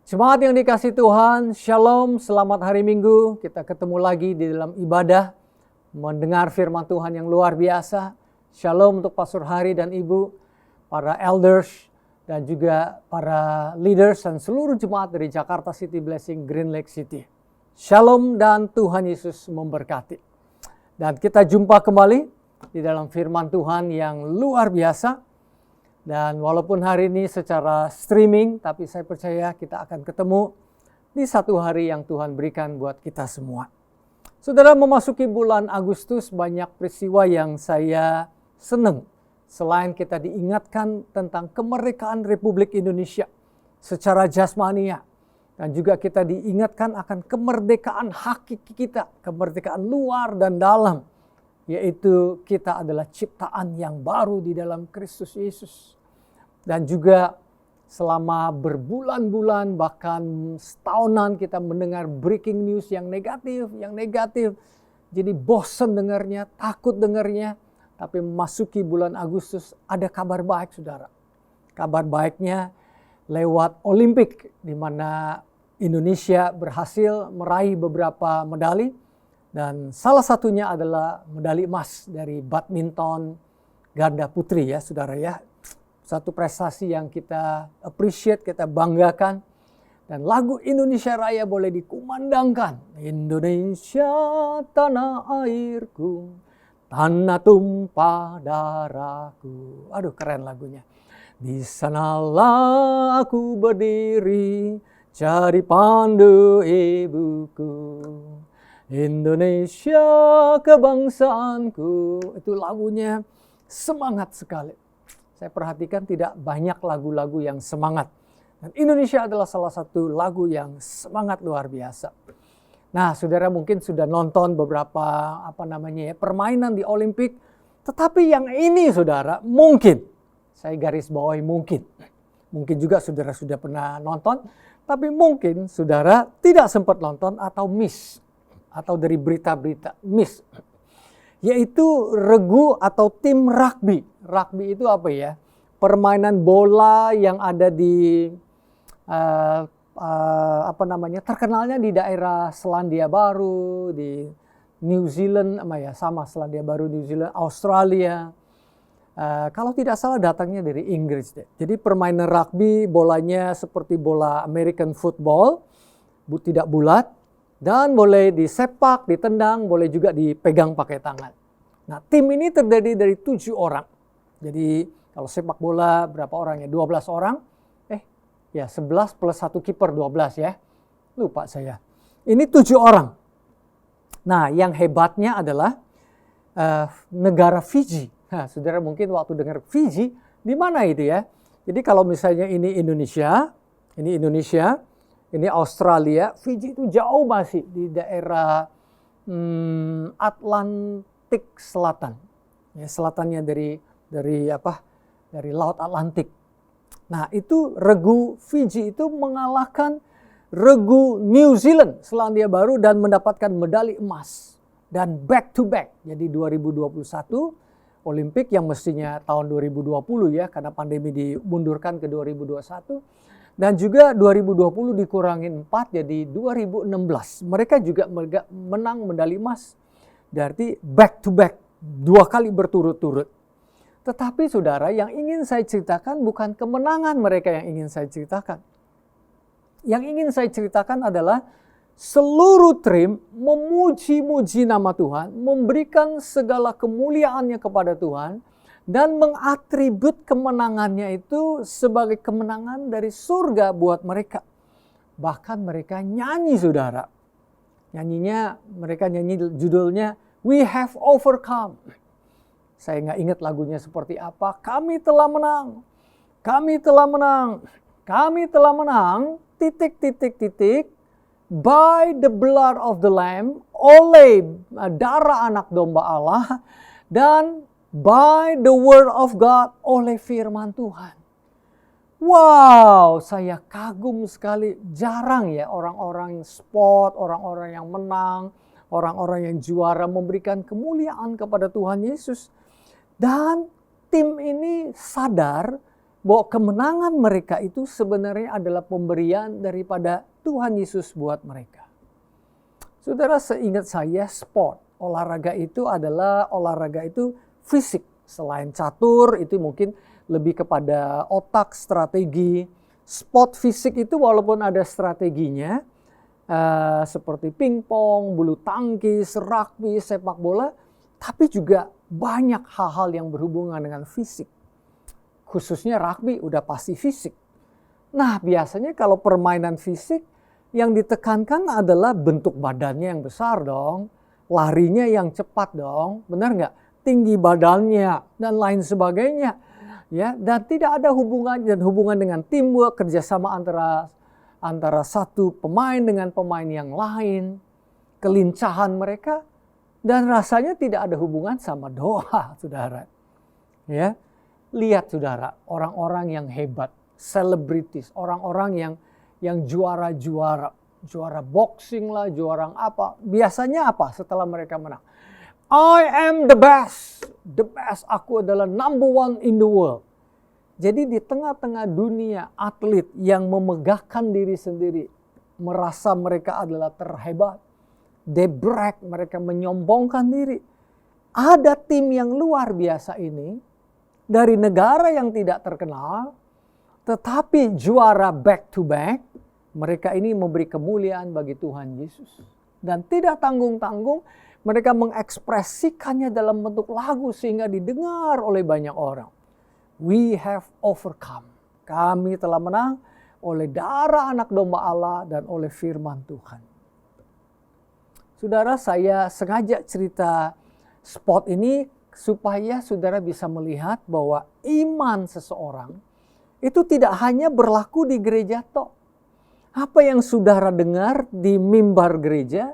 Jemaat yang dikasih Tuhan, Shalom, selamat hari Minggu. Kita ketemu lagi di dalam ibadah, mendengar firman Tuhan yang luar biasa. Shalom untuk Pastor Hari dan Ibu, para elders, dan juga para leaders dan seluruh jemaat dari Jakarta City Blessing Green Lake City. Shalom dan Tuhan Yesus memberkati. Dan kita jumpa kembali di dalam firman Tuhan yang luar biasa. Dan walaupun hari ini secara streaming, tapi saya percaya kita akan ketemu di satu hari yang Tuhan berikan buat kita semua. Saudara, memasuki bulan Agustus, banyak peristiwa yang saya senang. Selain kita diingatkan tentang kemerdekaan Republik Indonesia secara jasmania. Dan juga kita diingatkan akan kemerdekaan hakiki kita, kemerdekaan luar dan dalam. Yaitu kita adalah ciptaan yang baru di dalam Kristus Yesus. Dan juga selama berbulan-bulan bahkan setahunan kita mendengar breaking news yang negatif. Jadi bosan dengarnya, takut dengarnya. Tapi memasuki bulan Agustus ada kabar baik, saudara. Kabar baiknya lewat Olimpik, di mana Indonesia berhasil meraih beberapa medali. Dan salah satunya adalah medali emas dari badminton ganda putri ya, saudara ya. Satu prestasi yang kita appreciate, kita banggakan. Dan lagu Indonesia Raya boleh dikumandangkan. Indonesia tanah airku, tanah tumpah darahku. Aduh, keren lagunya. Di sanalah aku berdiri, cari pandu ibuku. Indonesia kebangsaanku. Itu lagunya semangat sekali. Saya perhatikan tidak banyak lagu-lagu yang semangat. Dan Indonesia adalah salah satu lagu yang semangat luar biasa. Nah, saudara mungkin sudah nonton beberapa permainan di Olimpik. Tetapi yang ini, saudara, mungkin, saya garis bawahi mungkin. Mungkin juga saudara sudah pernah nonton. Tapi mungkin saudara tidak sempat nonton atau miss. Atau dari berita-berita miss. Yaitu regu atau tim rugby. Rugby itu apa ya? Permainan bola yang ada di terkenalnya di daerah Selandia Baru, di New Zealand, Selandia Baru, New Zealand, Australia. Kalau tidak salah datangnya dari Inggris deh. Jadi permainan rugby bolanya seperti bola American football, tidak bulat. Dan boleh disepak, ditendang, boleh juga dipegang pakai tangan. Nah, tim ini terdiri dari 7 orang. Jadi kalau sepak bola berapa orang ya? 12 orang. 11 plus 1 kiper 12 ya. Lupa saya. Ini 7 orang. Nah, yang hebatnya adalah negara Fiji. Nah, saudara mungkin waktu dengar Fiji, di mana itu ya? Jadi kalau misalnya ini Indonesia, ini Australia, Fiji itu jauh masih di daerah Atlantik Selatan. Ya, selatannya dari Laut Atlantik. Nah, itu regu Fiji itu mengalahkan regu New Zealand, Selandia Baru, dan mendapatkan medali emas. Dan back to back. Jadi 2021 Olimpik yang mestinya tahun 2020 ya, karena pandemi dimundurkan ke 2021. Dan juga 2020 dikurangin 4 jadi 2016. Mereka juga menang medali emas. Berarti back to back. 2 kali berturut-turut. Tetapi saudara, yang ingin saya ceritakan bukan kemenangan mereka yang ingin saya ceritakan. Yang ingin saya ceritakan adalah seluruh tim memuji-muji nama Tuhan. Memberikan segala kemuliaannya kepada Tuhan. Dan mengatribut kemenangannya itu sebagai kemenangan dari surga buat mereka. Bahkan mereka nyanyi, saudara. Mereka nyanyi judulnya We Have Overcome. Saya nggak ingat lagunya seperti apa. Kami telah menang. Kami telah menang. Kami telah menang. ... By the blood of the Lamb. Oleh darah anak domba Allah. Dan by the word of God, oleh firman Tuhan. Wow, saya kagum sekali. Jarang ya orang-orang sport, orang-orang yang menang, orang-orang yang juara memberikan kemuliaan kepada Tuhan Yesus. Dan tim ini sadar bahwa kemenangan mereka itu sebenarnya adalah pemberian daripada Tuhan Yesus buat mereka. Saudara, seingat saya olahraga itu adalah olahraga itu fisik. Selain catur itu mungkin lebih kepada otak, strategi. Sport fisik itu walaupun ada strateginya, seperti pingpong, bulu tangkis, rugby, sepak bola, tapi juga banyak hal-hal yang berhubungan dengan fisik. Khususnya rugby udah pasti fisik. Nah, biasanya kalau permainan fisik yang ditekankan adalah bentuk badannya yang besar dong, larinya yang cepat dong, benar nggak? Tinggi badannya dan lain sebagainya. Ya, dan tidak ada hubungan dengan teamwork, kerjasama antara satu pemain dengan pemain yang lain, kelincahan mereka, dan rasanya tidak ada hubungan sama doa, saudara. Ya, lihat saudara, orang-orang yang hebat, selebritis, orang-orang yang juara boxing lah, juara apa, biasanya apa setelah mereka menang? I am the best, aku adalah number one in the world. Jadi di tengah-tengah dunia atlet yang memegahkan diri sendiri, merasa mereka adalah terhebat, they brag, mereka menyombongkan diri. Ada tim yang luar biasa ini, dari negara yang tidak terkenal, tetapi juara back to back, mereka ini memberi kemuliaan bagi Tuhan Yesus. Dan tidak tanggung-tanggung, mereka mengekspresikannya dalam bentuk lagu sehingga didengar oleh banyak orang. We have overcome. Kami telah menang oleh darah anak domba Allah dan oleh firman Tuhan. Saudara, saya sengaja cerita spot ini supaya saudara bisa melihat bahwa iman seseorang itu tidak hanya berlaku di gereja toh. Apa yang saudara dengar di mimbar gereja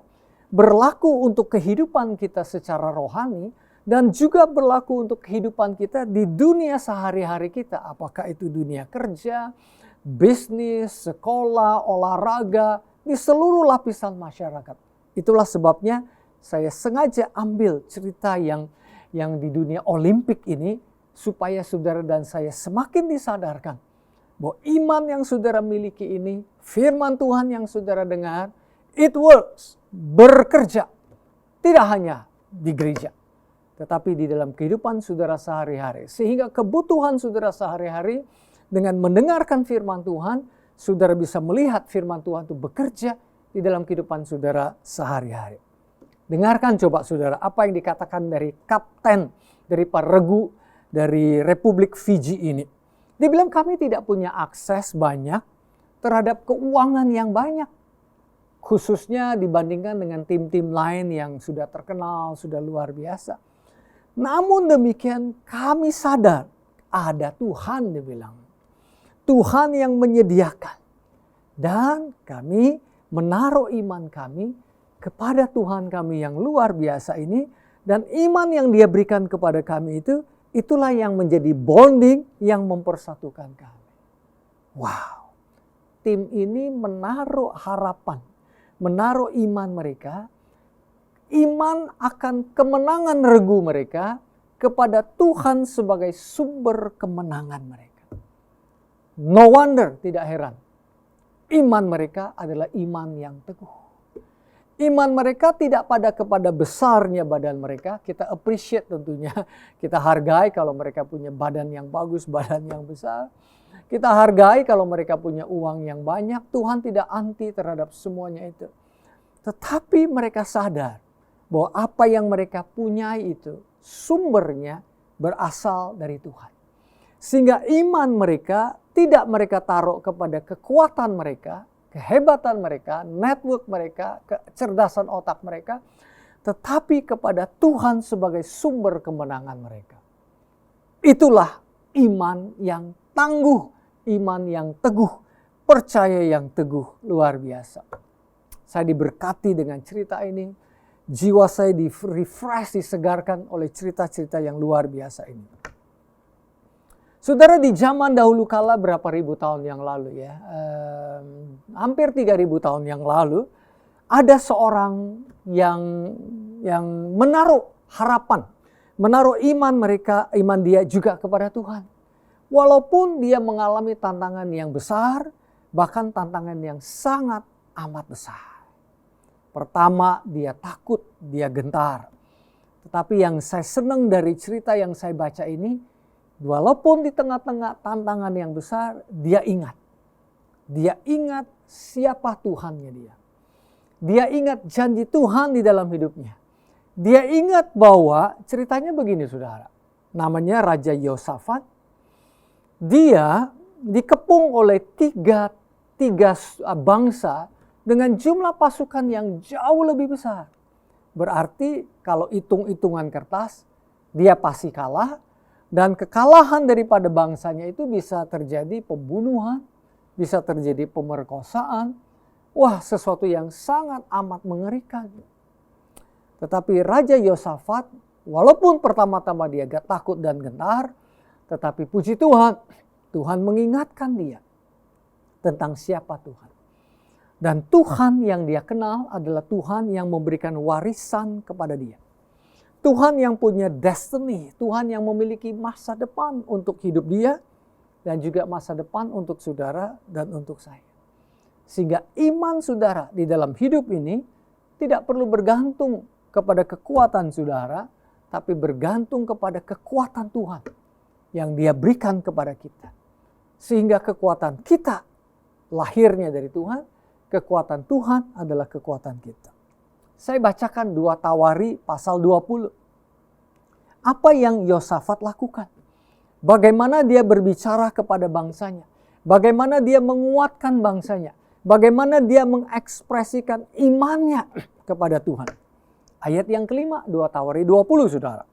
berlaku untuk kehidupan kita secara rohani dan juga berlaku untuk kehidupan kita di dunia sehari-hari kita. Apakah itu dunia kerja, bisnis, sekolah, olahraga, di seluruh lapisan masyarakat. Itulah sebabnya saya sengaja ambil cerita yang di dunia Olimpik ini supaya saudara dan saya semakin disadarkan bahwa iman yang saudara miliki ini, firman Tuhan yang saudara dengar, it works, bekerja. Tidak hanya di gereja, tetapi di dalam kehidupan saudara sehari-hari. Sehingga kebutuhan saudara sehari-hari dengan mendengarkan firman Tuhan, saudara bisa melihat firman Tuhan itu bekerja di dalam kehidupan saudara sehari-hari. Dengarkan coba saudara apa yang dikatakan dari kapten dari para regu dari Republik Fiji ini. Dia bilang kami tidak punya akses banyak terhadap keuangan yang banyak. Khususnya dibandingkan dengan tim-tim lain yang sudah terkenal, sudah luar biasa. Namun demikian kami sadar ada Tuhan, dia bilang. Tuhan yang menyediakan. Dan kami menaruh iman kami kepada Tuhan kami yang luar biasa ini. Dan iman yang dia berikan kepada kami itu, itulah yang menjadi bonding yang mempersatukan kami. Wow, tim ini menaruh harapan, menaruh iman mereka, iman akan kemenangan regu mereka kepada Tuhan sebagai sumber kemenangan mereka. No wonder, tidak heran. Iman mereka adalah iman yang teguh. Iman mereka tidak kepada besarnya badan mereka. Kita appreciate tentunya. Kita hargai kalau mereka punya badan yang bagus, badan yang besar. Kita hargai kalau mereka punya uang yang banyak. Tuhan tidak anti terhadap semuanya itu. Tetapi mereka sadar bahwa apa yang mereka punyai itu sumbernya berasal dari Tuhan. Sehingga iman mereka tidak mereka taruh kepada kekuatan mereka, kehebatan mereka, network mereka, kecerdasan otak mereka, tetapi kepada Tuhan sebagai sumber kemenangan mereka. Itulah iman yang tangguh, iman yang teguh, percaya yang teguh, luar biasa. Saya diberkati dengan cerita ini, jiwa saya di-refresh, disegarkan oleh cerita-cerita yang luar biasa ini. Saudara, di zaman dahulu kala berapa ribu tahun yang lalu ya, hampir 3.000 tahun yang lalu, ada seorang yang menaruh harapan, menaruh iman dia juga kepada Tuhan. Walaupun dia mengalami tantangan yang besar, bahkan tantangan yang sangat amat besar. Pertama, dia takut, dia gentar. Tetapi yang saya senang dari cerita yang saya baca ini, walaupun di tengah-tengah tantangan yang besar, dia ingat. Dia ingat siapa Tuhannya dia. Dia ingat janji Tuhan di dalam hidupnya. Dia ingat bahwa ceritanya begini saudara. Namanya Raja Yosafat. Dia dikepung oleh tiga bangsa dengan jumlah pasukan yang jauh lebih besar. Berarti kalau hitung-hitungan kertas, dia pasti kalah. Dan kekalahan daripada bangsanya itu bisa terjadi pembunuhan, bisa terjadi pemerkosaan. Wah, sesuatu yang sangat amat mengerikan. Tetapi Raja Yosafat, walaupun pertama-tama dia gak takut dan gentar, tetapi puji Tuhan, Tuhan mengingatkan dia tentang siapa Tuhan. Dan Tuhan yang dia kenal adalah Tuhan yang memberikan warisan kepada dia. Tuhan yang punya destiny, Tuhan yang memiliki masa depan untuk hidup dia, dan juga masa depan untuk saudara dan untuk saya. Sehingga iman saudara di dalam hidup ini tidak perlu bergantung kepada kekuatan saudara, tapi bergantung kepada kekuatan Tuhan yang dia berikan kepada kita. Sehingga kekuatan kita lahirnya dari Tuhan, kekuatan Tuhan adalah kekuatan kita. Saya bacakan 2 Tawari pasal 20. Apa yang Yosafat lakukan? Bagaimana dia berbicara kepada bangsanya? Bagaimana dia menguatkan bangsanya? Bagaimana dia mengekspresikan imannya kepada Tuhan? Ayat yang kelima, 2 Tawari 20 saudara.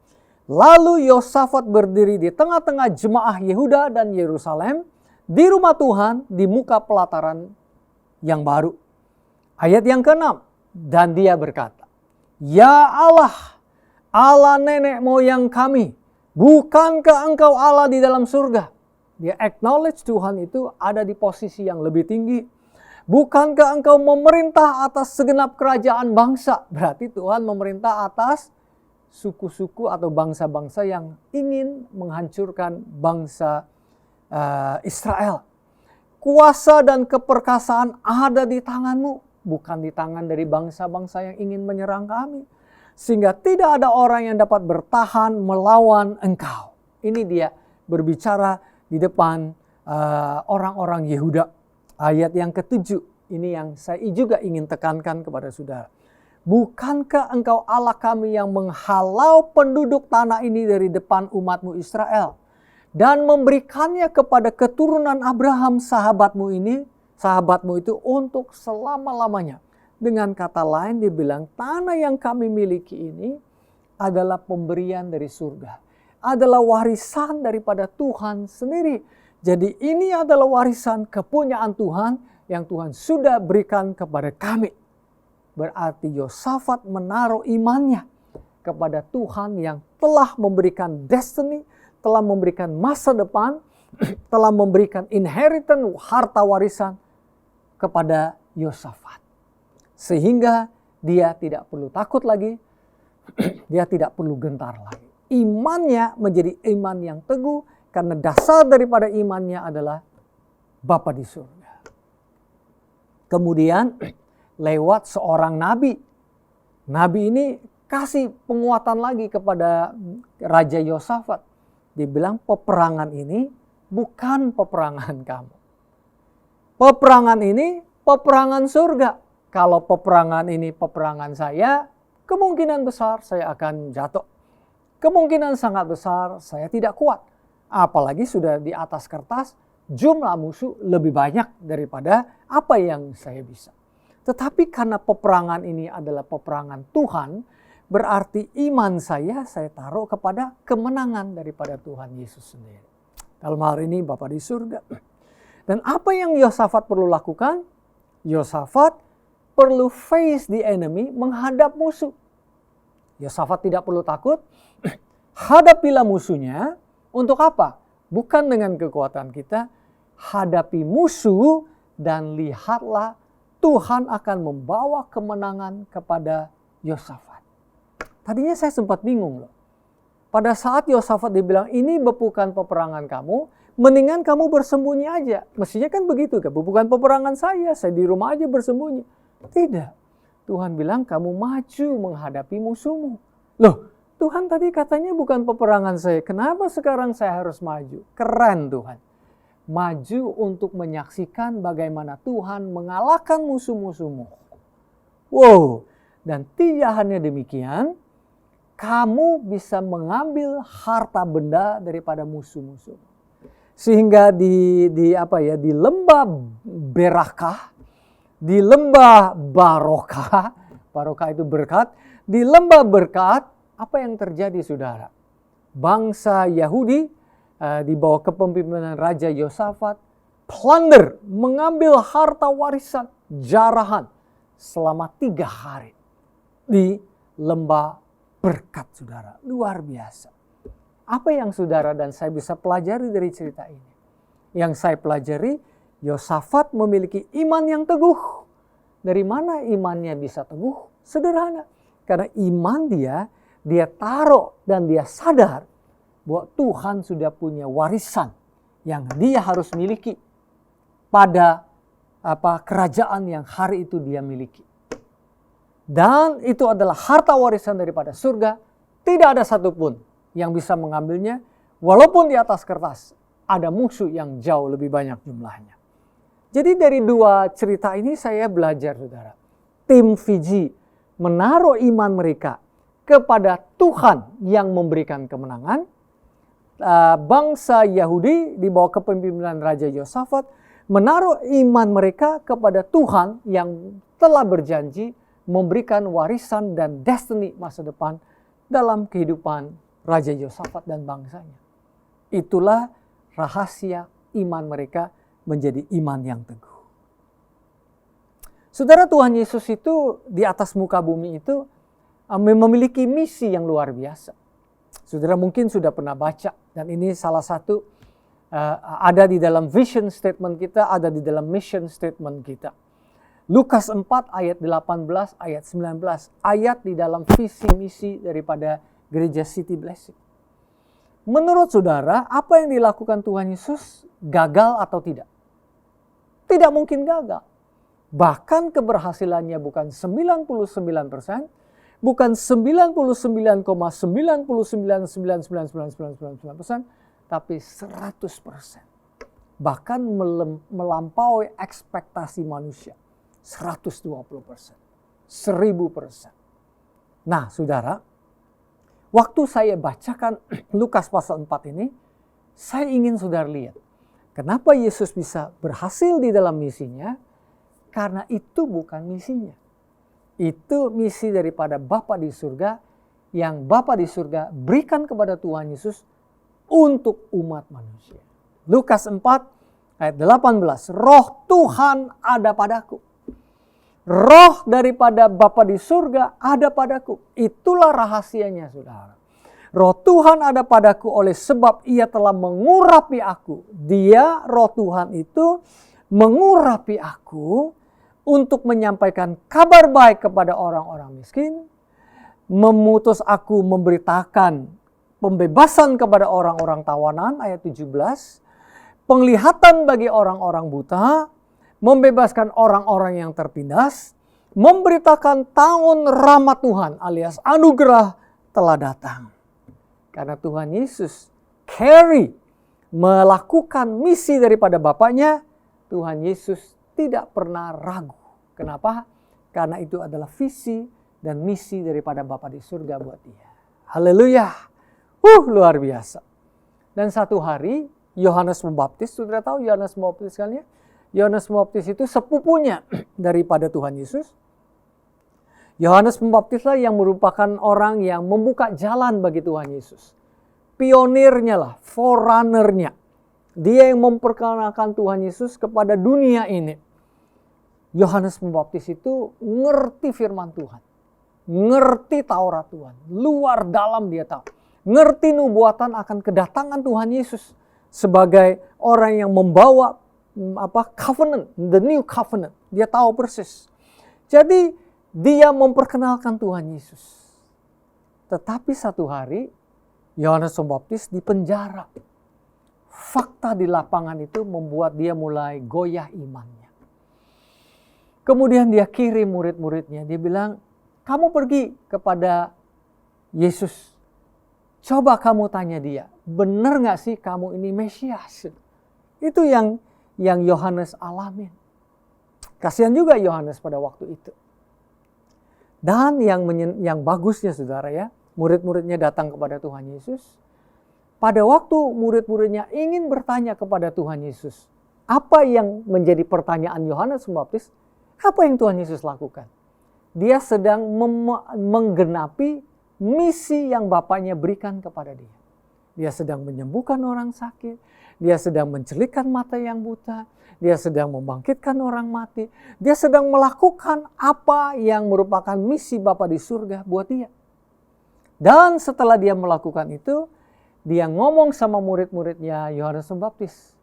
Lalu Yosafat berdiri di tengah-tengah jemaah Yehuda dan Yerusalem di rumah Tuhan di muka pelataran yang baru. Ayat yang ke-6. Dan dia berkata, "Ya Allah, Allah nenek moyang kami, bukankah engkau Allah di dalam surga?" Dia acknowledge Tuhan itu ada di posisi yang lebih tinggi. Bukankah engkau memerintah atas segenap kerajaan bangsa? Berarti Tuhan memerintah atas suku-suku atau bangsa-bangsa yang ingin menghancurkan bangsa Israel. Kuasa dan keperkasaan ada di tanganmu, bukan di tangan dari bangsa-bangsa yang ingin menyerang kami. Sehingga tidak ada orang yang dapat bertahan melawan engkau. Ini dia berbicara di depan orang-orang Yehuda. Ayat yang ke-7, ini yang saya juga ingin tekankan kepada saudara. Bukankah engkau Allah kami yang menghalau penduduk tanah ini dari depan umatmu Israel, dan memberikannya kepada keturunan Abraham sahabatmu itu untuk selama-lamanya. Dengan kata lain dia bilang, tanah yang kami miliki ini adalah pemberian dari surga. Adalah warisan daripada Tuhan sendiri. Jadi ini adalah warisan kepunyaan Tuhan yang Tuhan sudah berikan kepada kami. Berarti Yosafat menaruh imannya kepada Tuhan yang telah memberikan destiny, telah memberikan masa depan, telah memberikan inheritance, harta warisan kepada Yosafat. Sehingga dia tidak perlu takut lagi, dia tidak perlu gentar lagi. Imannya menjadi iman yang teguh karena dasar daripada imannya adalah Bapa di surga. Kemudian lewat seorang nabi. Nabi ini kasih penguatan lagi kepada Raja Yosafat. Dia bilang peperangan ini bukan peperangan kamu. Peperangan ini peperangan surga. Kalau peperangan ini peperangan saya, kemungkinan besar saya akan jatuh. Kemungkinan sangat besar saya tidak kuat. Apalagi sudah di atas kertas, jumlah musuh lebih banyak daripada apa yang saya bisa. Tetapi karena peperangan ini adalah peperangan Tuhan, berarti iman saya taruh kepada kemenangan daripada Tuhan Yesus sendiri. Dalam hal ini Bapa di surga. Dan apa yang Yosafat perlu lakukan? Yosafat perlu face the enemy, menghadap musuh. Yosafat tidak perlu takut. Hadapilah musuhnya. Untuk apa? Bukan dengan kekuatan kita. Hadapi musuh dan lihatlah Tuhan akan membawa kemenangan kepada Yosafat. Tadinya saya sempat bingung loh. Pada saat Yosafat dibilang ini bukan peperangan kamu, Mendingan kamu bersembunyi aja. Mestinya kan begitu kan, bukan peperangan saya di rumah aja bersembunyi. Tidak. Tuhan bilang kamu maju menghadapi musuhmu. Loh, Tuhan tadi katanya bukan peperangan saya. Kenapa sekarang saya harus maju? Keren Tuhan. Maju untuk menyaksikan bagaimana Tuhan mengalahkan musuh-musuhmu. Wow, dan tidak hanya demikian, kamu bisa mengambil harta benda daripada musuh-musuh. Sehingga di lembah berakah, di lembah barokah, barokah itu berkat, di lembah berkat, apa yang terjadi saudara? Bangsa Yahudi di bawah kepemimpinan Raja Yosafat, plunder, mengambil harta warisan, jarahan selama 3 hari di lembah berkat saudara. Luar biasa. Apa yang saudara dan saya bisa pelajari dari cerita ini? Yang saya pelajari, Yosafat memiliki iman yang teguh. Dari mana imannya bisa teguh? Sederhana. Karena iman dia taruh dan dia sadar bahwa Tuhan sudah punya warisan yang dia harus miliki pada kerajaan yang hari itu dia miliki. Dan itu adalah harta warisan daripada surga. Tidak ada satupun yang bisa mengambilnya, walaupun di atas kertas ada musuh yang jauh lebih banyak jumlahnya. Jadi dari 2 cerita ini saya belajar saudara. Tim Fiji menaruh iman mereka kepada Tuhan yang memberikan kemenangan. Bangsa Yahudi di bawah kepemimpinan Raja Yosafat menaruh iman mereka kepada Tuhan yang telah berjanji memberikan warisan dan destiny masa depan dalam kehidupan Raja Yosafat dan bangsanya. Itulah rahasia iman mereka menjadi iman yang teguh. Saudara, Tuhan Yesus itu di atas muka bumi itu memiliki misi yang luar biasa. Saudara mungkin sudah pernah baca, dan ini salah satu ada di dalam vision statement kita, ada di dalam mission statement kita. Lukas 4 ayat 18, ayat 19, ayat di dalam visi misi daripada Gereja City Blessing. Menurut saudara, apa yang dilakukan Tuhan Yesus gagal atau tidak? Tidak mungkin gagal. Bahkan keberhasilannya bukan 99%, bukan 99,99999999%, tapi 100%. Bahkan melampaui ekspektasi manusia. 120%, 1000%. Nah, saudara, waktu saya bacakan Lukas pasal 4 ini, saya ingin saudara lihat. Kenapa Yesus bisa berhasil di dalam misinya? Karena itu bukan misinya. Itu misi daripada Bapa di surga, yang Bapa di surga berikan kepada Tuhan Yesus untuk umat manusia. Lukas 4 ayat 18, Roh Tuhan ada padaku. Roh daripada Bapa di surga ada padaku. Itulah rahasianya saudara. Roh Tuhan ada padaku oleh sebab ia telah mengurapi aku. Dia, Roh Tuhan itu mengurapi aku untuk menyampaikan kabar baik kepada orang-orang miskin. Memutus aku memberitakan pembebasan kepada orang-orang tawanan, ayat 17. Penglihatan bagi orang-orang buta. Membebaskan orang-orang yang tertindas, memberitakan tahun rahmat Tuhan alias anugerah telah datang. Karena Tuhan Yesus melakukan misi daripada Bapaknya, Tuhan Yesus tidak pernah ragu. Kenapa? Karena itu adalah visi dan misi daripada Bapa di surga buat dia. Haleluya. Luar biasa. Dan satu hari Yohanes Pembaptis, saudara tahu Yohanes Pembaptis kan ya? Yohanes Pembaptis itu sepupunya daripada Tuhan Yesus. Yohanes Pembaptislah yang merupakan orang yang membuka jalan bagi Tuhan Yesus. Pionirnya lah, forerunner-nya. Dia yang memperkenalkan Tuhan Yesus kepada dunia ini. Yohanes Pembaptis itu ngerti firman Tuhan. Ngerti Taurat Tuhan. Luar dalam dia tahu. Ngerti nubuatan akan kedatangan Tuhan Yesus. Sebagai orang yang membawa covenant, the new covenant. Dia tahu persis. Jadi dia memperkenalkan Tuhan Yesus. Tetapi satu hari Yohanes Pembaptis dipenjara. fakta di lapangan itu membuat dia mulai goyah imannya. Kemudian dia kirim murid-muridnya, dia bilang, kamu pergi kepada Yesus. Coba kamu tanya dia, benar gak sih kamu ini Mesias? Itu yang Yohanes alamin. Kasihan juga Yohanes pada waktu itu. Dan yang bagusnya saudara ya, murid-muridnya datang kepada Tuhan Yesus. Pada waktu murid-muridnya ingin bertanya kepada Tuhan Yesus, apa yang menjadi pertanyaan Yohanes Pembaptis? Apa yang Tuhan Yesus lakukan? Dia sedang menggenapi misi yang Bapaknya berikan kepada dia. Dia sedang menyembuhkan orang sakit, dia sedang mencelikkan mata yang buta, dia sedang membangkitkan orang mati, dia sedang melakukan apa yang merupakan misi Bapa di surga buat dia. Dan setelah dia melakukan itu, dia ngomong sama murid-muridnya Yohanes Pembaptis.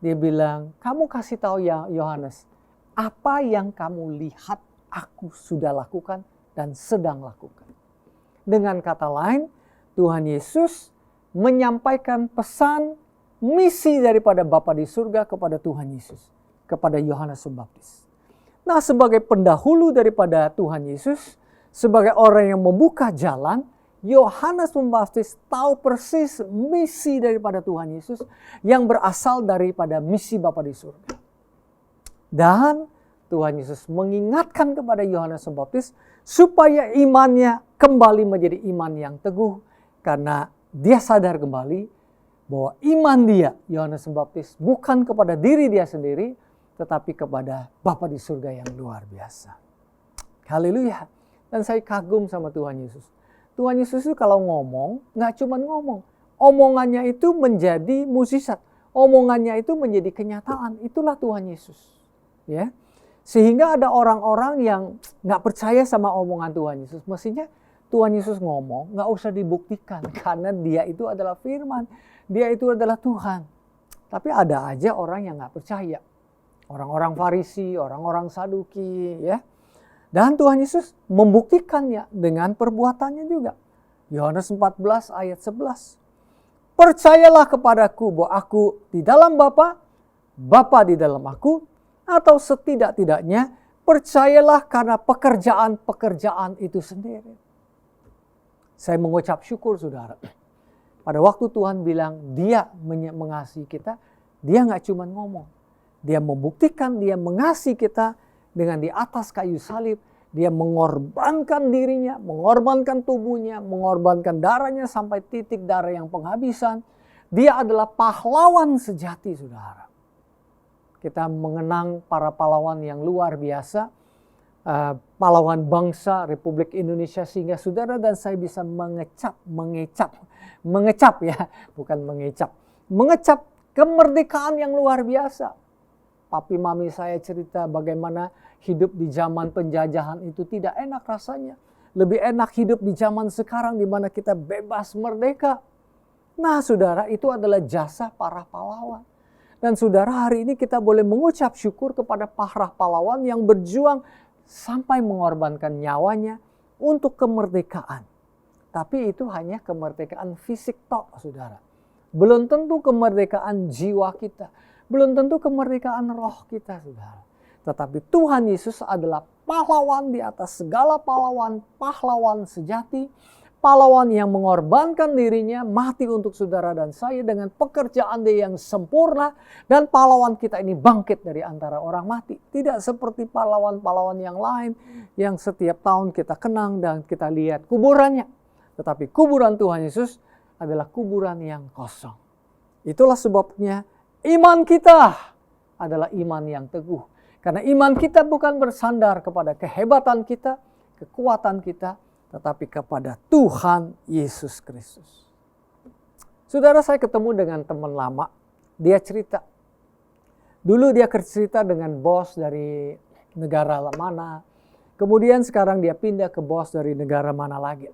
Dia bilang, kamu kasih tahu ya Yohanes, apa yang kamu lihat aku sudah lakukan dan sedang lakukan. Dengan kata lain, Tuhan Yesus menyampaikan pesan misi daripada Bapa di surga kepada Tuhan Yesus, kepada Yohanes Pembaptis. Nah, sebagai pendahulu daripada Tuhan Yesus, sebagai orang yang membuka jalan, Yohanes Pembaptis tahu persis misi daripada Tuhan Yesus yang berasal daripada misi Bapa di surga. Dan Tuhan Yesus mengingatkan kepada Yohanes Pembaptis supaya imannya kembali menjadi iman yang teguh, karena dia sadar kembali bahwa iman dia, Yohanes Pembaptis, bukan kepada diri dia sendiri, tetapi kepada Bapa di surga yang luar biasa. Haleluya. Dan saya kagum sama Tuhan Yesus. Tuhan Yesus itu kalau ngomong, gak cuma ngomong. Omongannya itu menjadi mukjizat. Omongannya itu menjadi kenyataan. Itulah Tuhan Yesus. Ya. Sehingga ada orang-orang yang gak percaya sama omongan Tuhan Yesus. Mestinya Tuhan Yesus ngomong, gak usah dibuktikan. Karena dia itu adalah firman. Dia itu adalah Tuhan. Tapi ada aja orang yang gak percaya. Orang-orang Farisi, orang-orang Saduki. Ya. Dan Tuhan Yesus membuktikannya dengan perbuatannya juga. Yohanes 14 ayat 11. Percayalah kepadaku bahwa aku di dalam Bapa, Bapa di dalam aku, atau setidak-tidaknya percayalah karena pekerjaan-pekerjaan itu sendiri. Saya mengucap syukur saudara. Pada waktu Tuhan bilang dia mengasihi kita, dia gak cuma ngomong. Dia membuktikan dia mengasihi kita dengan di atas kayu salib. Dia mengorbankan dirinya, mengorbankan tubuhnya, mengorbankan darahnya sampai titik darah yang penghabisan. Dia adalah pahlawan sejati saudara. Kita mengenang para pahlawan yang luar biasa. Pahlawan bangsa Republik Indonesia, sehingga saudara dan saya bisa mengecap kemerdekaan yang luar biasa. Papi mami saya cerita bagaimana hidup di zaman penjajahan itu tidak enak rasanya. Lebih enak hidup di zaman sekarang di mana kita bebas merdeka. Nah saudara, itu adalah jasa para pahlawan. Dan saudara, hari ini kita boleh mengucap syukur kepada para pahlawan yang berjuang sampai mengorbankan nyawanya untuk kemerdekaan. Tapi itu hanya kemerdekaan fisik tok saudara. Belum tentu kemerdekaan jiwa kita. Belum tentu kemerdekaan roh kita saudara. Tetapi Tuhan Yesus adalah pahlawan di atas segala pahlawan, pahlawan sejati, pahlawan yang mengorbankan dirinya mati untuk saudara dan saya dengan pekerjaan dia yang sempurna, dan pahlawan kita ini bangkit dari antara orang mati. Tidak seperti pahlawan-pahlawan yang lain yang setiap tahun kita kenang dan kita lihat kuburannya. Tetapi kuburan Tuhan Yesus adalah kuburan yang kosong. Itulah sebabnya iman kita adalah iman yang teguh. Karena iman kita bukan bersandar kepada kehebatan kita, kekuatan kita, tetapi kepada Tuhan Yesus Kristus. Saudara, saya ketemu dengan teman lama. Dia cerita. Dulu dia cerita dengan bos dari negara mana. Kemudian sekarang dia pindah ke bos dari negara mana lagi.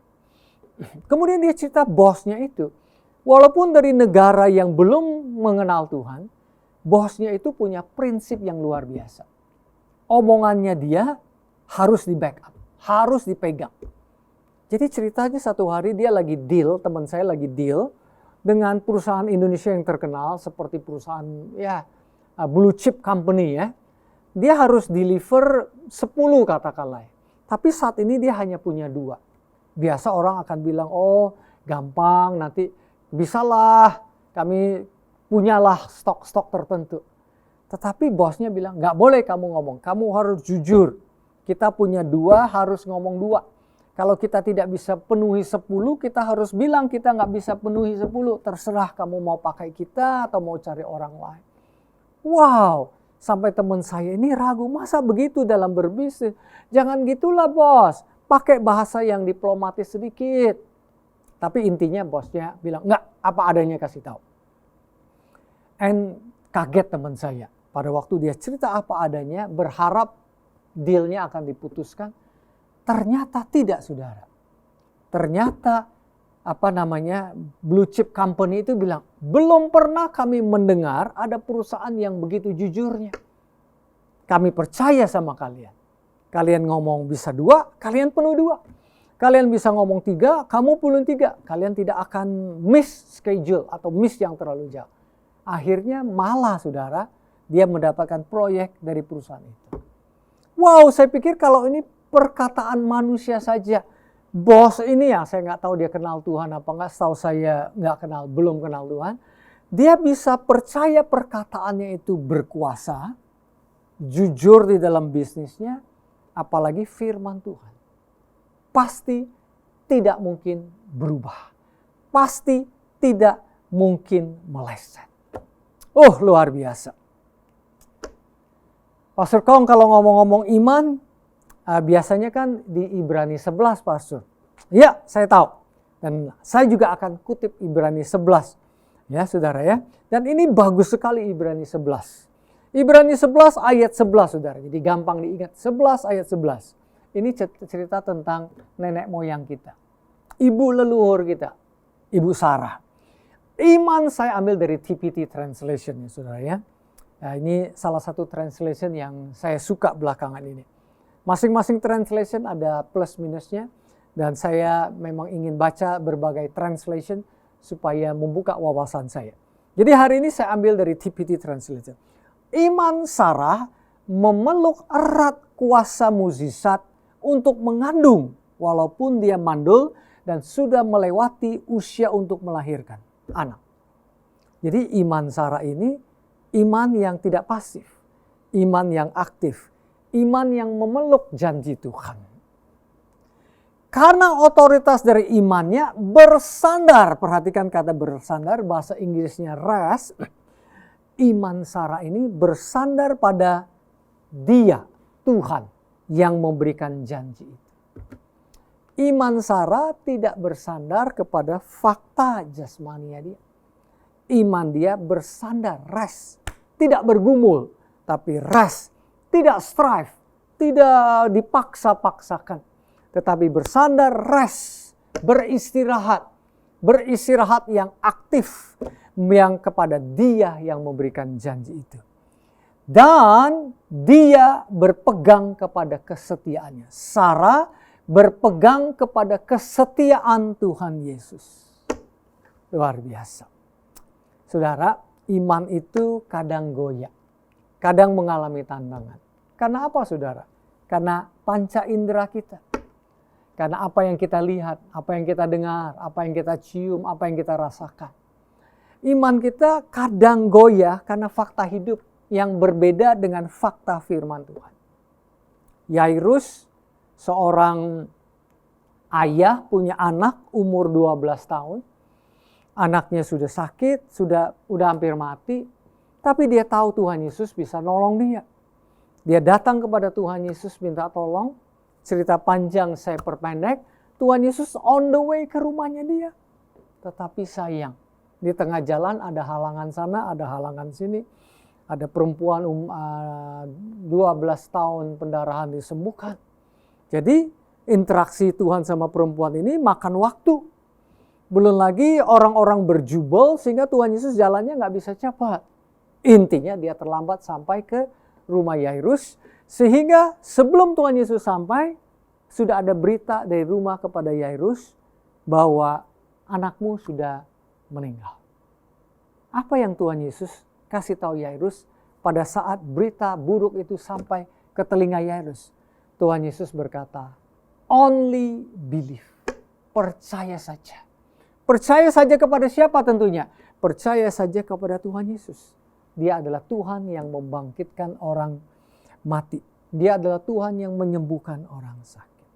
Kemudian dia cerita bosnya itu, walaupun dari negara yang belum mengenal Tuhan, bosnya itu punya prinsip yang luar biasa. Omongannya dia harus di backup, harus dipegang. Jadi ceritanya satu hari dia lagi deal, teman saya lagi deal dengan perusahaan Indonesia yang terkenal seperti perusahaan blue chip company ya. Dia harus deliver 10 katakanlah. Tapi saat ini dia hanya punya 2. Biasa orang akan bilang, oh gampang nanti bisalah kami punyalah stok-stok tertentu. Tetapi bosnya bilang, nggak boleh kamu ngomong, kamu harus jujur. Kita punya 2, harus ngomong 2. Kalau kita tidak bisa penuhi 10, kita harus bilang kita nggak bisa penuhi 10. Terserah kamu mau pakai kita atau mau cari orang lain. Wow, sampai teman saya ini ragu, masa begitu dalam berbisnis? Jangan gitulah bos, pakai bahasa yang diplomatis sedikit. Tapi intinya bosnya bilang, nggak, apa adanya kasih tahu. And kaget teman saya. Pada waktu dia cerita apa adanya, berharap dealnya akan diputuskan. Ternyata tidak, saudara. Ternyata blue chip company itu bilang, belum pernah kami mendengar ada perusahaan yang begitu jujurnya. Kami percaya sama kalian. Kalian ngomong bisa 2, kalian penuh 2. Kalian bisa ngomong 3, kamu penuh 3. Kalian tidak akan miss schedule atau miss yang terlalu jauh. Akhirnya malah saudara, dia mendapatkan proyek dari perusahaan itu. Wow, saya pikir kalau ini perkataan manusia saja. Bos ini ya, saya nggak tahu dia kenal Tuhan apa nggak. Setahu saya belum kenal Tuhan. Dia bisa percaya perkataannya itu berkuasa, jujur di dalam bisnisnya, apalagi firman Tuhan. Pasti tidak mungkin berubah. Pasti tidak mungkin meleset. Oh, luar biasa. Pastor Kong kalau ngomong-ngomong iman, biasanya kan di Ibrani 11, Pastor. Ya, saya tahu. Dan saya juga akan kutip Ibrani 11. Ya, saudara ya. Dan ini bagus sekali Ibrani 11. Ibrani 11 ayat 11, saudara. Jadi gampang diingat. 11 ayat 11. Ini cerita tentang nenek moyang kita. Ibu leluhur kita. Ibu Sarah. Iman saya ambil dari TPT Translation ya, saudara ya. Nah, ini salah satu translation yang saya suka belakangan ini. Masing-masing translation ada plus minusnya. Dan saya memang ingin baca berbagai translation supaya membuka wawasan saya. Jadi hari ini saya ambil dari TPT Translation. Iman Sarah memeluk erat kuasa mukjizat untuk mengandung walaupun dia mandul dan sudah melewati usia untuk melahirkan anak. Jadi iman Sarah ini iman yang tidak pasif, iman yang aktif, iman yang memeluk janji Tuhan. Karena otoritas dari imannya bersandar, perhatikan kata bersandar, bahasa Inggrisnya rest. Iman Sarah ini bersandar pada Dia, Tuhan, yang memberikan janji itu. Iman Sarah tidak bersandar kepada fakta jasmania dia. Iman dia bersandar, rest. Tidak bergumul, tapi rest. Tidak strive, tidak dipaksa-paksakan. Tetapi bersandar, rest, beristirahat. Beristirahat yang aktif, yang kepada Dia yang memberikan janji itu. Dan dia berpegang kepada kesetiaannya. Sarah berpegang kepada kesetiaan Tuhan Yesus. Luar biasa. Saudara, iman itu kadang goyah, kadang mengalami tantangan. Karena apa, saudara? Karena panca indera kita. Karena apa yang kita lihat, apa yang kita dengar, apa yang kita cium, apa yang kita rasakan. Iman kita kadang goyah karena fakta hidup yang berbeda dengan fakta firman Tuhan. Yairus, seorang ayah punya anak umur 12 tahun. Anaknya sudah sakit, udah hampir mati. Tapi dia tahu Tuhan Yesus bisa nolong dia. Dia datang kepada Tuhan Yesus minta tolong. Cerita panjang saya perpendek. Tuhan Yesus on the way ke rumahnya dia. Tetapi sayang, di tengah jalan ada halangan sana, ada halangan sini. Ada perempuan 12 tahun pendarahan disembuhkan. Jadi interaksi Tuhan sama perempuan ini makan waktu. Belum lagi orang-orang berjubel sehingga Tuhan Yesus jalannya nggak bisa cepat. Intinya dia terlambat sampai ke rumah Yairus. Sehingga sebelum Tuhan Yesus sampai, sudah ada berita dari rumah kepada Yairus bahwa anakmu sudah meninggal. Apa yang Tuhan Yesus kasih tahu Yairus pada saat berita buruk itu sampai ke telinga Yairus? Tuhan Yesus berkata, only believe. Percaya saja. Percaya saja kepada siapa tentunya? Percaya saja kepada Tuhan Yesus. Dia adalah Tuhan yang membangkitkan orang mati. Dia adalah Tuhan yang menyembuhkan orang sakit.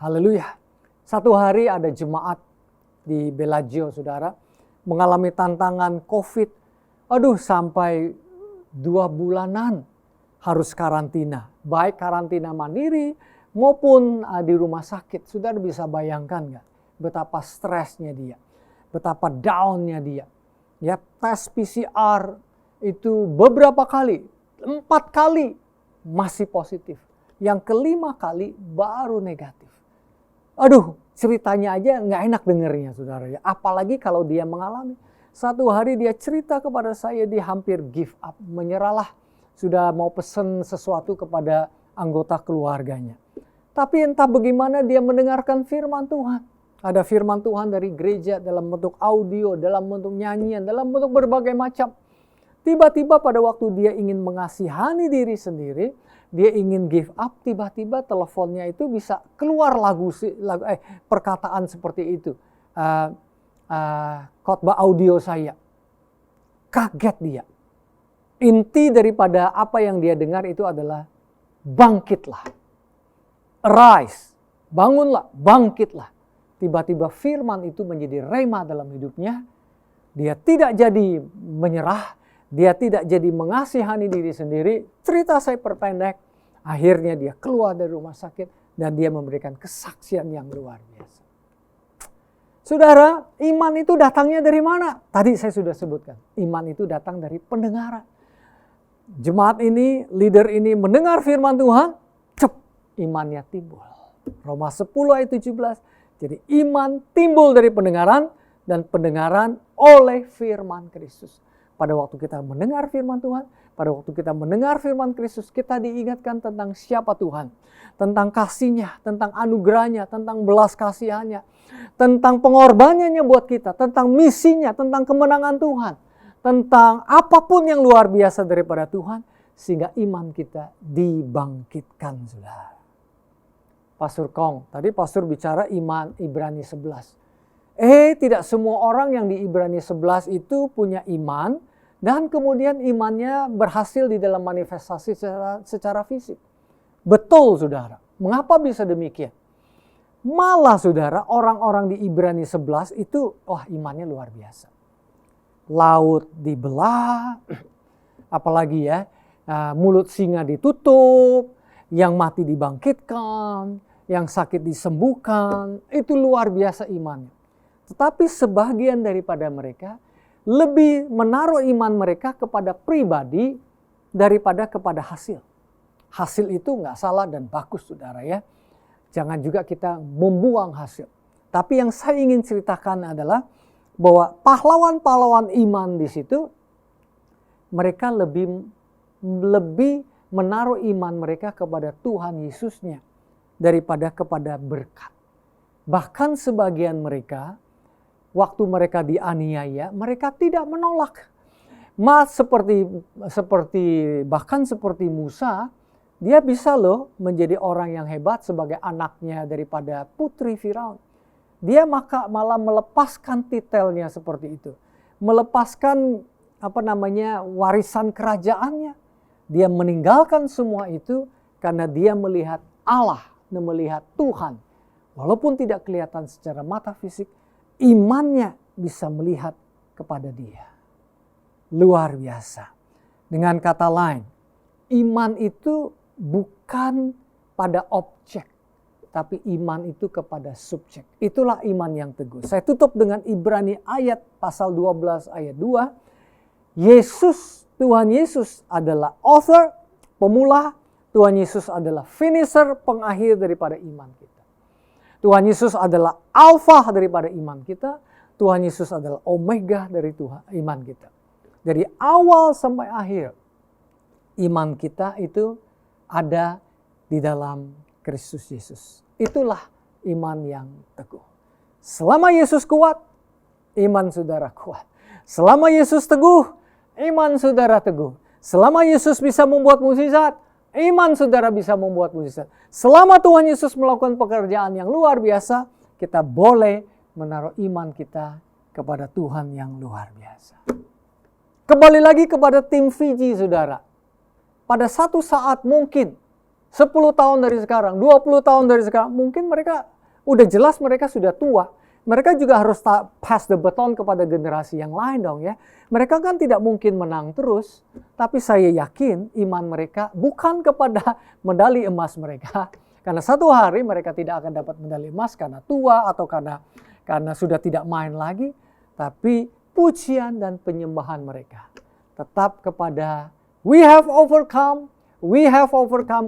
Haleluya. Satu hari ada jemaat di Bellagio, saudara, mengalami tantangan COVID. Sampai 2 bulanan harus karantina. Baik karantina mandiri maupun di rumah sakit. Saudara bisa bayangkan nggak betapa stresnya dia, betapa downnya dia. Ya, tes PCR itu beberapa kali, 4 kali masih positif. Yang kelima kali baru negatif. Ceritanya aja nggak enak dengernya, saudara ya. Apalagi kalau dia mengalami. Satu hari dia cerita kepada saya, dia hampir give up, menyerahlah. Sudah mau pesen sesuatu kepada anggota keluarganya. Tapi entah bagaimana dia mendengarkan firman Tuhan. Ada firman Tuhan dari gereja dalam bentuk audio, dalam bentuk nyanyian, dalam bentuk berbagai macam. Tiba-tiba pada waktu dia ingin mengasihani diri sendiri, dia ingin give up, tiba-tiba teleponnya itu bisa keluar perkataan seperti itu. Khotbah audio saya. Kaget dia. Inti daripada apa yang dia dengar itu adalah bangkitlah. Arise. Bangunlah, bangkitlah. Tiba-tiba firman itu menjadi rema dalam hidupnya. Dia tidak jadi menyerah. Dia tidak jadi mengasihani diri sendiri. Cerita saya perpendek. Akhirnya dia keluar dari rumah sakit. Dan dia memberikan kesaksian yang luar biasa. Saudara, iman itu datangnya dari mana? Tadi saya sudah sebutkan. Iman itu datang dari pendengaran. Jemaat ini, leader ini mendengar firman Tuhan. Imannya timbul. Roma 10 ayat 17. Jadi iman timbul dari pendengaran. Dan pendengaran oleh firman Kristus. Pada waktu kita mendengar firman Tuhan, pada waktu kita mendengar firman Kristus, kita diingatkan tentang siapa Tuhan. Tentang kasih-Nya, tentang anugerah-Nya, tentang belas kasihan-Nya, tentang pengorbanannya buat kita, tentang misinya, tentang kemenangan Tuhan, tentang apapun yang luar biasa daripada Tuhan, sehingga iman kita dibangkitkan, saudara. Pastor Kong, tadi Pastor bicara iman Ibrani 11. Tidak semua orang yang di Ibrani 11 itu punya iman, dan kemudian imannya berhasil di dalam manifestasi secara fisik. Betul, saudara. Mengapa bisa demikian? Malah, saudara, orang-orang di Ibrani 11 itu, imannya luar biasa. Laut dibelah, apalagi ya, mulut singa ditutup, yang mati dibangkitkan, yang sakit disembuhkan, itu luar biasa imannya. Tetapi sebagian daripada mereka lebih menaruh iman mereka kepada pribadi daripada kepada hasil. Hasil itu nggak salah dan bagus, saudara ya. Jangan juga kita membuang hasil. Tapi yang saya ingin ceritakan adalah bahwa pahlawan-pahlawan iman di situ, mereka lebih menaruh iman mereka kepada Tuhan Yesusnya daripada kepada berkat. Bahkan sebagian mereka, waktu mereka dianiaya, mereka tidak menolak. Bahkan seperti Musa, dia bisa loh menjadi orang yang hebat sebagai anaknya daripada putri Firaun. Dia malah melepaskan titelnya seperti itu. Melepaskan warisan kerajaannya. Dia meninggalkan semua itu karena dia melihat Allah, melihat Tuhan. Walaupun tidak kelihatan secara mata fisik, imannya bisa melihat kepada dia. Luar biasa. Dengan kata lain, iman itu bukan pada objek, tapi iman itu kepada subjek. Itulah iman yang teguh. Saya tutup dengan Ibrani ayat pasal 12 ayat 2. Tuhan Yesus adalah author, pemula. Tuhan Yesus adalah finisher, pengakhir daripada iman kita. Tuhan Yesus adalah alfa daripada iman kita. Tuhan Yesus adalah omega dari iman kita. Dari awal sampai akhir, iman kita itu ada di dalam Kristus Yesus. Itulah iman yang teguh. Selama Yesus kuat, iman saudara kuat. Selama Yesus teguh, iman saudara teguh. Selama Yesus bisa membuat mukjizat, iman saudara bisa membuat mukjizat. Selama Tuhan Yesus melakukan pekerjaan yang luar biasa, kita boleh menaruh iman kita kepada Tuhan yang luar biasa. Kembali lagi kepada tim Fiji, saudara. Pada satu saat mungkin 10 tahun dari sekarang, 20 tahun dari sekarang, mungkin mereka udah jelas mereka sudah tua. Mereka juga harus pass the baton kepada generasi yang lain dong ya. Mereka kan tidak mungkin menang terus, tapi saya yakin iman mereka bukan kepada medali emas mereka. Karena satu hari mereka tidak akan dapat medali emas karena tua atau karena sudah tidak main lagi. Tapi pujian dan penyembahan mereka tetap kepada we have overcome,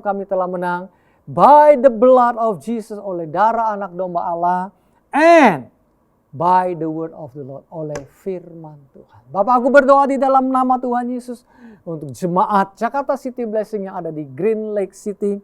kami telah menang by the blood of Jesus, oleh darah anak domba Allah, and by the word of the Lord, oleh firman Tuhan. Bapak, aku berdoa di dalam nama Tuhan Yesus untuk jemaat Jakarta City Blessing yang ada di Green Lake City.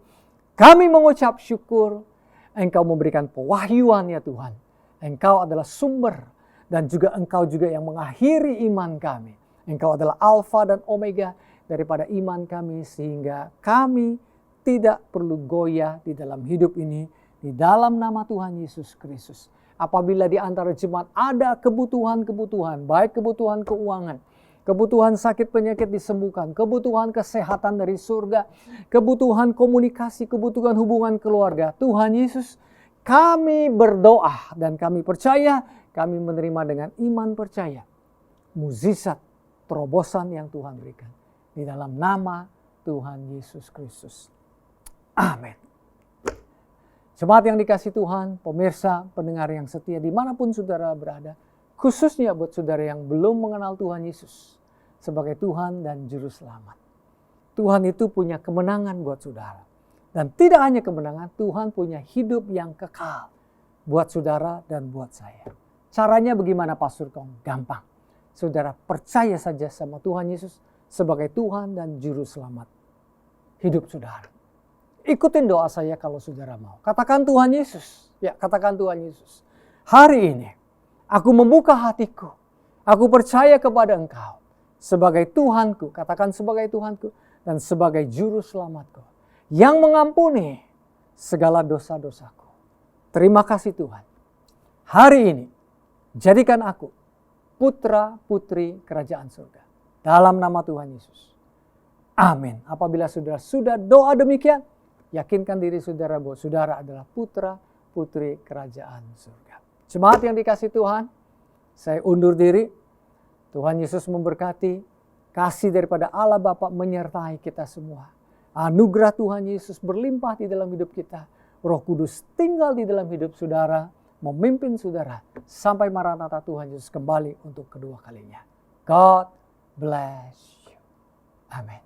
Kami mengucap syukur Engkau memberikan pewahyuan ya Tuhan. Engkau adalah sumber dan juga Engkau juga yang mengakhiri iman kami. Engkau adalah Alfa dan Omega daripada iman kami, sehingga kami tidak perlu goyah di dalam hidup ini, di dalam nama Tuhan Yesus Kristus. Apabila di antara jemaat ada kebutuhan-kebutuhan, baik kebutuhan keuangan, kebutuhan sakit penyakit disembuhkan, kebutuhan kesehatan dari surga, kebutuhan komunikasi, kebutuhan hubungan keluarga, Tuhan Yesus, kami berdoa dan kami percaya, kami menerima dengan iman percaya mukjizat terobosan yang Tuhan berikan. Di dalam nama Tuhan Yesus Kristus. Amin. Jemaat yang dikasih Tuhan, pemirsa, pendengar yang setia dimanapun saudara berada, khususnya buat saudara yang belum mengenal Tuhan Yesus sebagai Tuhan dan Juru Selamat. Tuhan itu punya kemenangan buat saudara. Dan tidak hanya kemenangan, Tuhan punya hidup yang kekal buat saudara dan buat saya. Caranya bagaimana Pastor Kong? Gampang. Saudara percaya saja sama Tuhan Yesus sebagai Tuhan dan Juru Selamat hidup saudara. Ikutin doa saya kalau saudara mau. Katakan Tuhan Yesus. Ya, katakan Tuhan Yesus. Hari ini aku membuka hatiku. Aku percaya kepada Engkau sebagai Tuhanku. Katakan sebagai Tuhanku dan sebagai Juru Selamatku yang mengampuni segala dosa-dosaku. Terima kasih Tuhan. Hari ini jadikan aku putra putri kerajaan surga. Dalam nama Tuhan Yesus. Amin. Apabila saudara sudah doa demikian, yakinkan diri saudara bahwa saudara adalah putra putri kerajaan surga. Jemaat yang dikasih Tuhan, saya undur diri. Tuhan Yesus memberkati. Kasih daripada Allah Bapa menyertai kita semua. Anugerah Tuhan Yesus berlimpah di dalam hidup kita. Roh Kudus tinggal di dalam hidup saudara, memimpin saudara sampai Maranatha Tuhan Yesus kembali untuk kedua kalinya. God bless you. Amin.